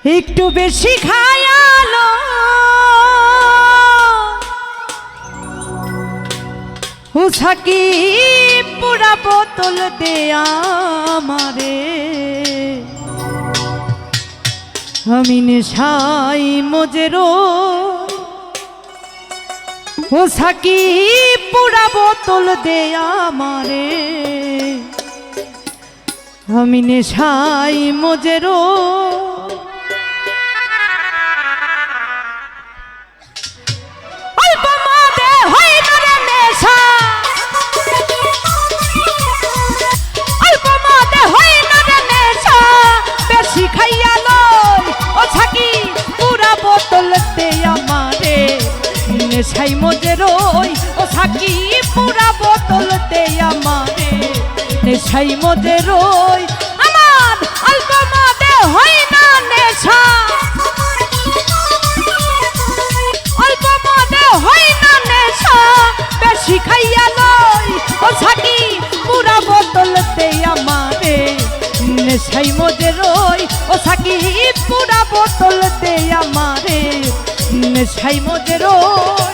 একটু বেশি খায়ালো হুসাকি পুরা বোতল দেয়া আমারে আমি নেশাই মজেরো হুসাকি পুরা বোতল দেয়া আমারে আমি নেশাই মজেরো নেশাই মজেরোই ও সাকি পুরা বোতল দে আমারে নেশাই মজেরোই আমার অল্প মদে হয় না নেশা অল্প মদে হয় না নেশা বেশি খাইয়া লই ও সাকি পুরা বোতল দে আমারে নেশাই মজেরোই ও সাকি পুরা বোতল দে আমারে নেশাই মজেরোই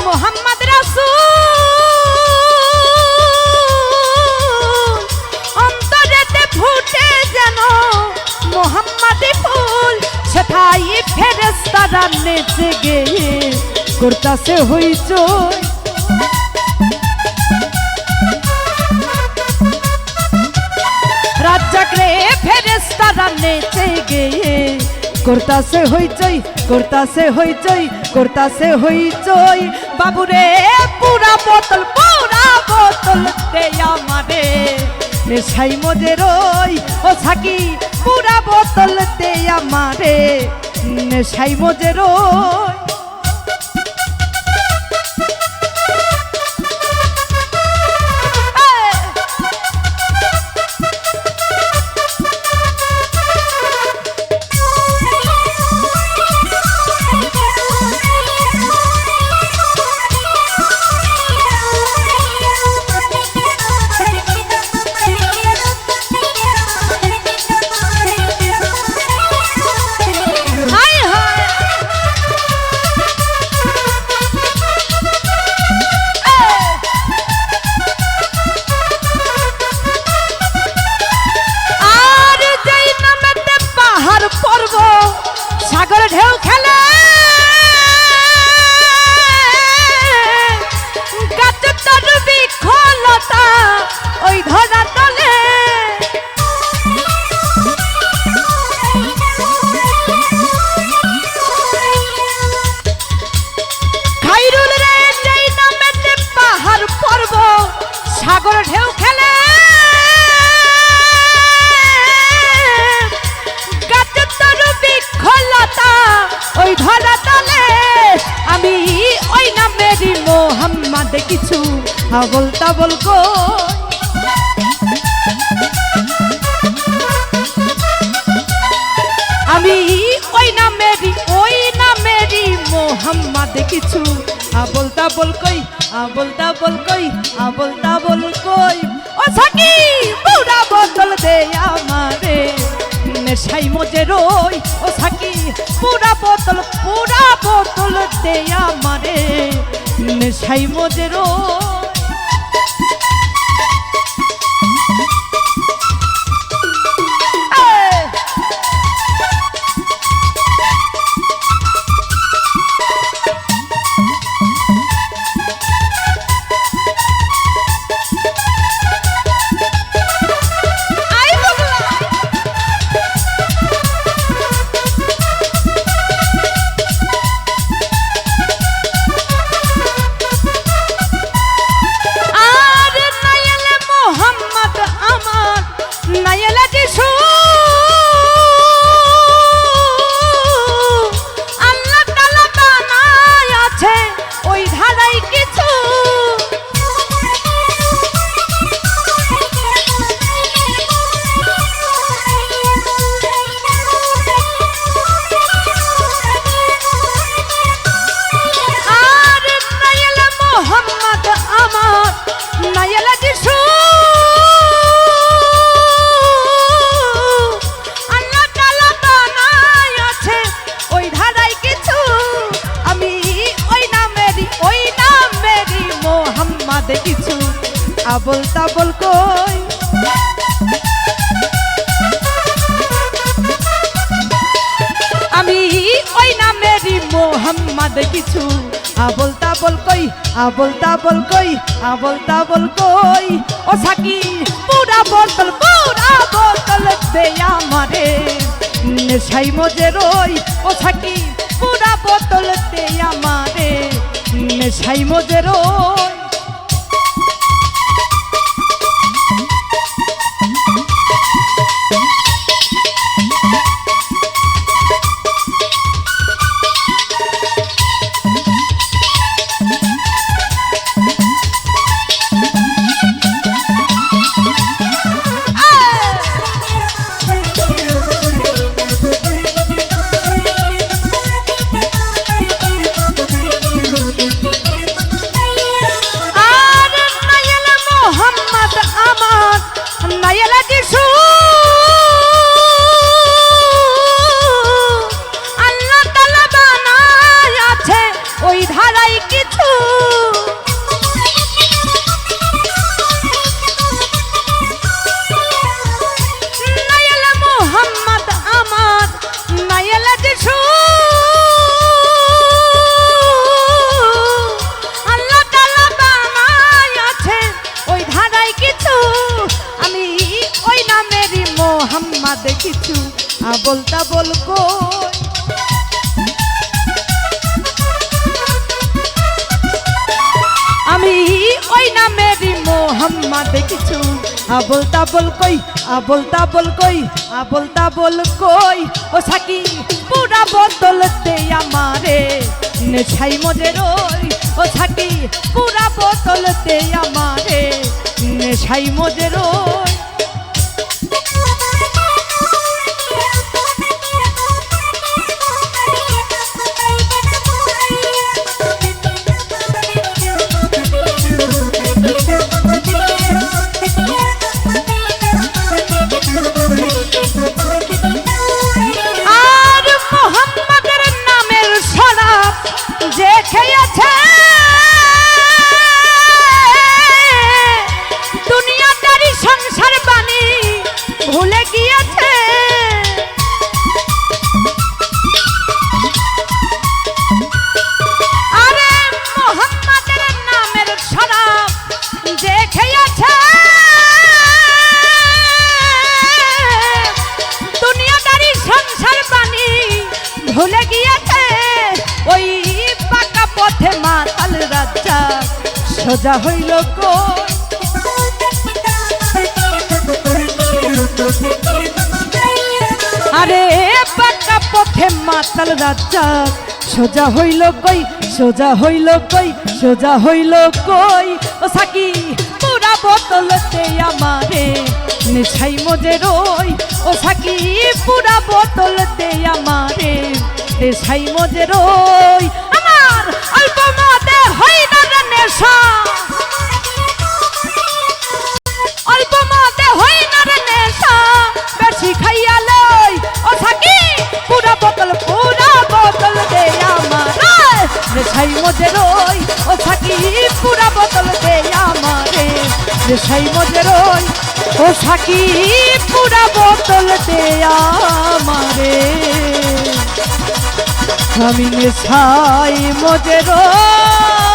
মোহাম্মদ রাসূল অন্তরেতে ফুটে যেন মোহাম্মদি ফুল সেথাই ফেরেশতারা নেচে গেয়ে করতাছে হইচই রাজ্জাকরে ফেরেশতারা নেচে গেয়ে করতাছে হইচই করতাছে হইচই করতাছে হইচই বাবুরে পুরা বোতল দে আমারে নেশাই মজেরোই ও সাকি পুরা বোতল দে আমারে নেশাই মজেরোই ঢেউ খেলে গাছের তরু বিখলতা ওই ধরা তলে খাইরুল রে যেই নামেতে পাহাড় পর্বত সাগর ঢেউ খেলে ওই ধরা তলে আমি ওই নামেরই মোহাম্মদ কিছু বলতা বলকো আমি ওই নামেরই মোহাম্মদ কিছু বলতা বলকই বলতা বলকই বলতা বলকই ও সাকি পুরা বোতল দে আমারে নেশাই মজেরোই ও সাকি পুরা বোতল দে আমারে নেশাই মজেরোই মোহাম্মদে কিছু আবল তাবল কই। আমি ওই নামেরই মোহাম্মদ কিছু আবল তাবল কই, আবল তাবল কই, আবল তাবল কই। ও সাকি পুরা বোতল দে আমারে নেশাই মজে রই। ও সাকি পুরা বোতল দে আমারে নেশাই মজে রই। কিছু আবল তাবল কই। আমি ওই নামেরই মোহাম্মদ কিছু আবল তাবল কই, আবল তাবল কই, আবল তাবল কই। ও সাকি পুরা বোতল দে আমারে নেশাই মজে রই। ও সাকি পুরা বোতল দে আমারে নেশাই মজে রই। দুনিয়াদারি সংসার বাণী ভুলে গিয়েছে। আরে মোহাম্মদের নামের শরাব যে খেয়েছে, দুনিয়াদারি সংসার বাণী ভুলে গিয়েছে। ওই পাকা পথে মাতাল রাজা সোজা হইল কই। আরে পাকা পথে মাতাল রাজা সোজা হইল কই, সোজা হইল কই, সোজা হইল কই। ও সাকি পুরা বোতল দে আমারে নেশাই মজে রই। ও সাকি পুরা বোতল দে আমারে নেশাই মজে রই। আমার অল্প মদে হই না রে নেশা, অল্প মদে হই না রে নেশা, বেশি খাইয়া লই। ও সাকি পুরা বোতল দে আমারে নেশাই মজে রই। ও সাকি পুরা বোতল দে আমারে নেশাই মজে রই। ও সাকি পুরা বোতল দে আমারে আমি নেশাই মজে রই।